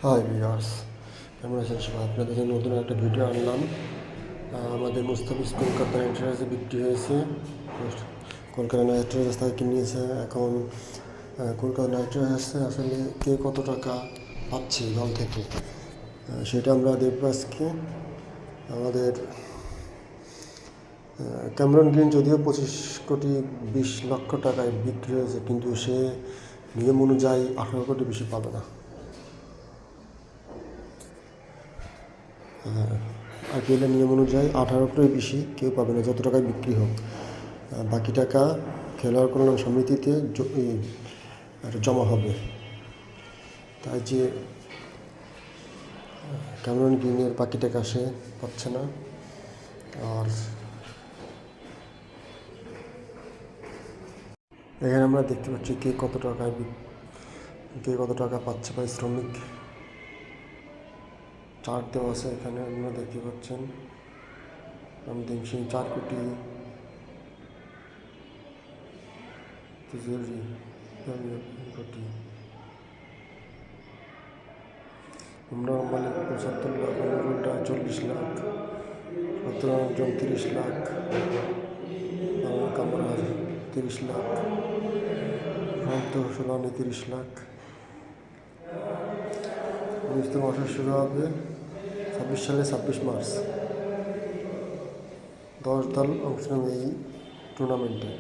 Hi viewers, কেমন আছেন সবাই? আপনাদের জন্য নতুন একটা ভিডিও আনলাম। আমাদের মুস্তাফিজ কলকাতা নাইট রাইডার্সে বিক্রি হয়েছে। কলকাতা নাইট রাইডার্স তাকে কিনেছে। এখন কলকাতা নাইট রাইডার্সে আসলে কে কত টাকা পাচ্ছে দল থেকে, সেটা আমরা দেখব আজকে। আমাদের ক্যামেরন গ্রিন যদিও 25,20,00,000 টাকায় বিক্রি হয়েছে, কিন্তু সে নিয়ম অনুযায়ী 18 কোটি বেশি পাবে না। আইপিএলের নিয়ম অনুযায়ী 18 কোটির বেশি কেউ পাবে না, যত টাকায় বিক্রি হোক। বাকি টাকা খেলোয়াড় কল্যাণ সমিতিতে জমা হবে। তাই যে ক্যামেরন গ্রিনের বাকি টাকা সে পাচ্ছে না। আর এখানে আমরা দেখতে পাচ্ছি কে কত টাকা পাচ্ছে পারিশ্রমিক। চার্ট দেওয়া আছে এখানে, আপনারা দেখতে পাচ্ছেন। রণদীপ সিং 4 কোটি, কোটি, ইমরান মালিক 75 লাখ, অনুরুলটা 40 লাখ, সত্যরঞ্জন 30 লাখ, কামরাজ 30 লাখ, শান্ত সোলানি 30 লাখ। 19তম মাসে শুরু হবে 26 সালে 26 মার্চ। 10 দল অংশ নেবে এই টুর্নামেন্টে।